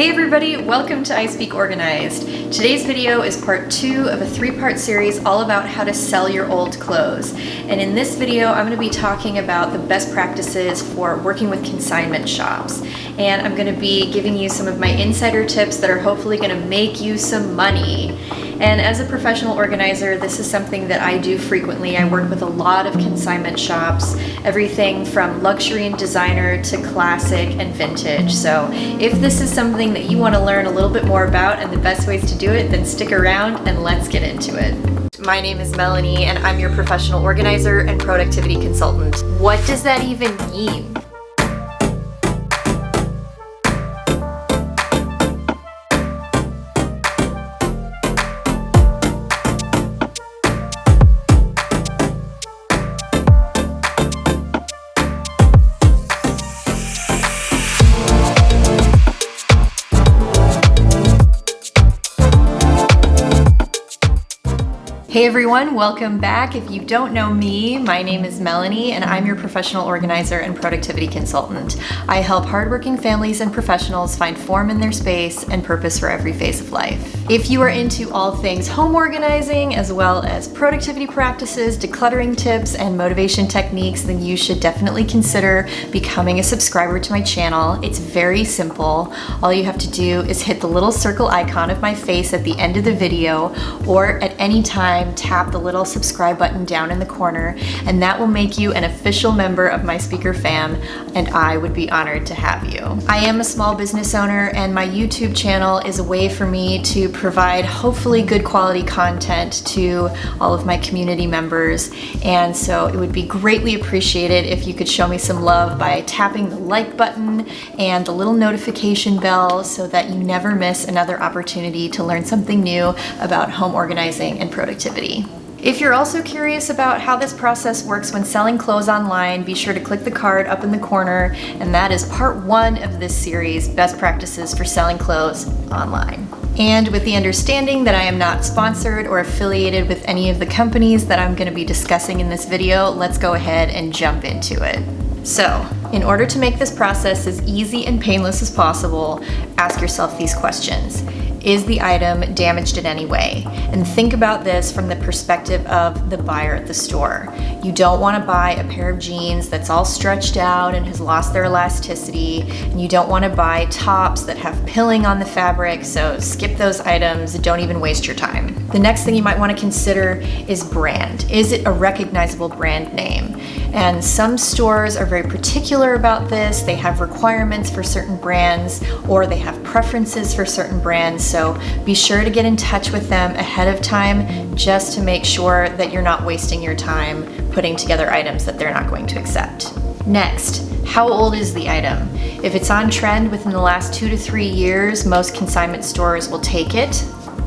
Hey everybody, welcome to I Speak Organized. Today's video is part 2 of a 3-part series all about how to sell your old clothes. And in this video, I'm going to be talking about the best practices for working with consignment shops. And I'm going to be giving you some of my insider tips that are hopefully going to make you some money. And as a professional organizer, this is something that I do frequently. I work with a lot of consignment shops, everything from luxury and designer to classic and vintage. So if this is something that you want to learn a little bit more about and the best ways to do it, then stick around and let's get into it. My name is Melanie and I'm your professional organizer and productivity consultant. What does that even mean? Hey everyone, welcome back. If you don't know me, my name is Melanie and I'm your professional organizer and productivity consultant. I help hardworking families and professionals find form in their space and purpose for every phase of life. If you are into all things home organizing, as well as productivity practices, decluttering tips, and motivation techniques, then you should definitely consider becoming a subscriber to my channel. It's very simple. All you have to do is hit the little circle icon of my face at the end of the video, or at any time tap the little subscribe button down in the corner, and that will make you an official member of my speaker fam, and I would be honored to have you. I am a small business owner and my YouTube channel is a way for me to provide hopefully good quality content to all of my community members, and so it would be greatly appreciated if you could show me some love by tapping the like button and the little notification bell so that you never miss another opportunity to learn something new about home organizing and productivity. If you're also curious about how this process works when selling clothes online, be sure to click the card up in the corner, and that is part 1 of this series, Best Practices for Selling Clothes Online. And with the understanding that I am not sponsored or affiliated with any of the companies that I'm going to be discussing in this video, let's go ahead and jump into it. So, in order to make this process as easy and painless as possible, ask yourself these questions. Is the item damaged in any way? And think about this from the perspective of the buyer at the store. You don't want to buy a pair of jeans that's all stretched out and has lost their elasticity, and you don't want to buy tops that have pilling on the fabric, so skip those items, don't even waste your time. The next thing you might want to consider is brand. Is it a recognizable brand name? And some stores are very particular about this. They have requirements for certain brands, or they have preferences for certain brands. So be sure to get in touch with them ahead of time just to make sure that you're not wasting your time putting together items that they're not going to accept. Next, how old is the item? If it's on trend within the last 2 to 3 years, most consignment stores will take it.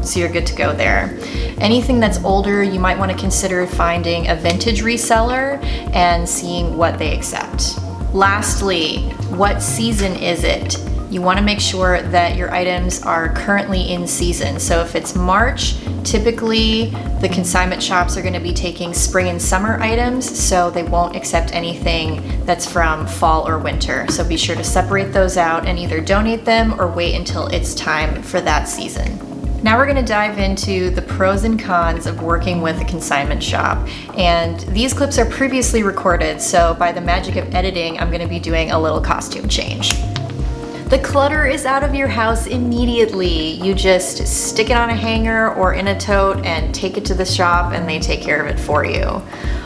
So you're good to go there. Anything that's older, you might want to consider finding a vintage reseller and seeing what they accept. Lastly, what season is it? You want to make sure that your items are currently in season. So if it's March, typically the consignment shops are going to be taking spring and summer items, so they won't accept anything that's from fall or winter. So be sure to separate those out and either donate them or wait until it's time for that season. Now we're going to dive into the pros and cons of working with a consignment shop. And these clips are previously recorded, so by the magic of editing, I'm going to be doing a little costume change. The clutter is out of your house immediately. You just stick it on a hanger or in a tote and take it to the shop and they take care of it for you.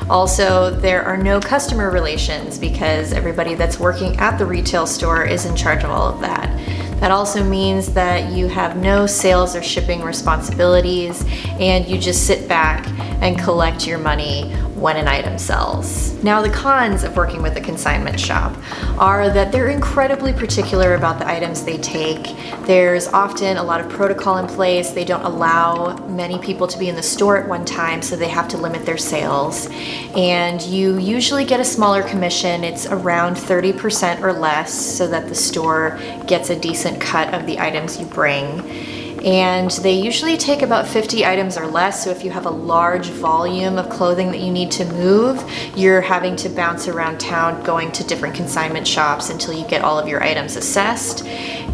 Also, there are no customer relations because everybody that's working at the retail store is in charge of all of that. That also means that you have no sales or shipping responsibilities and you just sit back and collect your money when an item sells. Now, the cons of working with a consignment shop are that they're incredibly particular about the items they take. There's often a lot of protocol in place. They don't allow many people to be in the store at one time, so they have to limit their sales. And you usually get a smaller commission. It's around 30% or less, so that the store gets a decent cut of the items you bring. and they usually take about 50 items or less. So if you have a large volume of clothing that you need to move, you're having to bounce around town going to different consignment shops until you get all of your items assessed.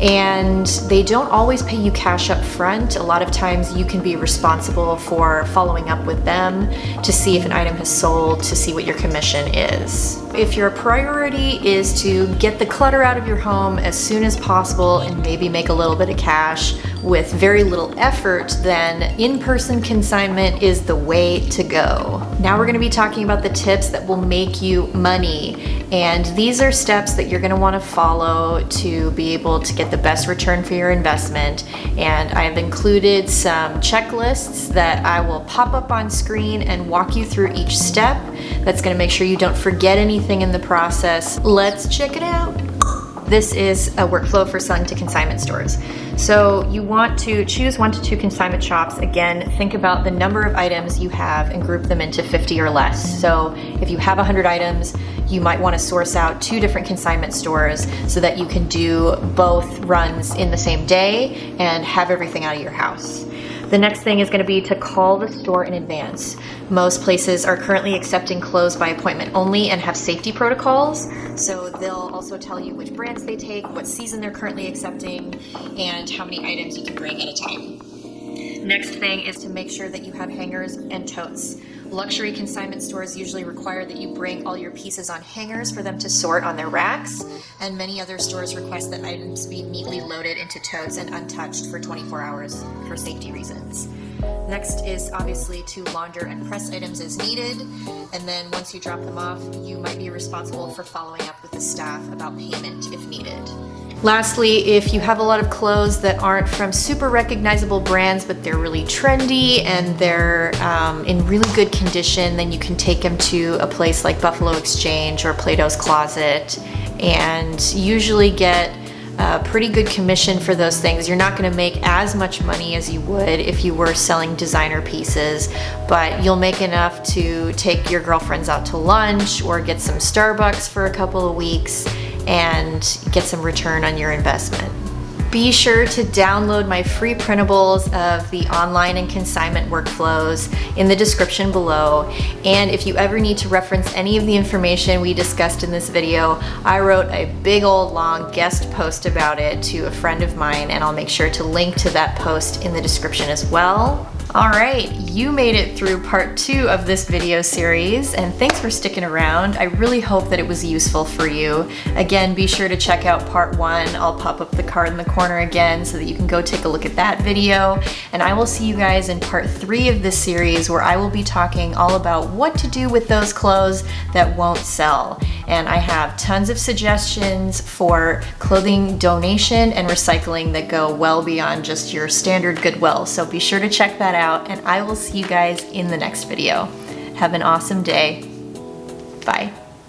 And they don't always pay you cash up front. A lot of times you can be responsible for following up with them to see if an item has sold, to see what your commission is. If your priority is to get the clutter out of your home as soon as possible and maybe make a little bit of cash with very little effort, then in-person consignment is the way to go. Now we're going to be talking about the tips that will make you money. And these are steps that you're going to want to follow to be able to get the best return for your investment. And I have included some checklists that I will pop up on screen and walk you through each step. That's going to make sure you don't forget anything in the process. Let's check it out. This is a workflow for selling to consignment stores. So you want to choose 1 to 2 consignment shops. Again, think about the number of items you have and group them into 50 or less. So if you have 100 items, you might want to source out 2 different consignment stores so that you can do both runs in the same day and have everything out of your house. The next thing is going to be to call the store in advance. Most places are currently accepting clothes by appointment only and have safety protocols. So they'll also tell you which brands they take, what season they're currently accepting, and how many items you can bring at a time. Next thing is to make sure that you have hangers and totes. Luxury consignment stores usually require that you bring all your pieces on hangers for them to sort on their racks, and many other stores request that items be neatly loaded into totes and untouched for 24 hours for safety reasons. Next is obviously to launder and press items as needed, and then once you drop them off, you might be responsible for following up with the staff about payment if needed. Lastly, if you have a lot of clothes that aren't from super recognizable brands, but they're really trendy and they're in really good condition, then you can take them to a place like Buffalo Exchange or Plato's Closet and usually get a pretty good commission for those things. You're not going to make as much money as you would if you were selling designer pieces, but you'll make enough to take your girlfriends out to lunch or get some Starbucks for a couple of weeks and get some return on your investment. Be sure to download my free printables of the online and consignment workflows in the description below. And if you ever need to reference any of the information we discussed in this video, I wrote a big old long guest post about it to a friend of mine, and I'll make sure to link to that post in the description as well. All right, you made it through part 2 of this video series, and thanks for sticking around. I really hope that it was useful for you. Again, be sure to check out part 1. I'll pop up the card in the corner again so that you can go take a look at that video. And I will see you guys in part 3 of this series, where I will be talking all about what to do with those clothes that won't sell. And I have tons of suggestions for clothing donation and recycling that go well beyond just your standard Goodwill. So be sure to check that out, and I will see you guys in the next video. Have an awesome day. Bye.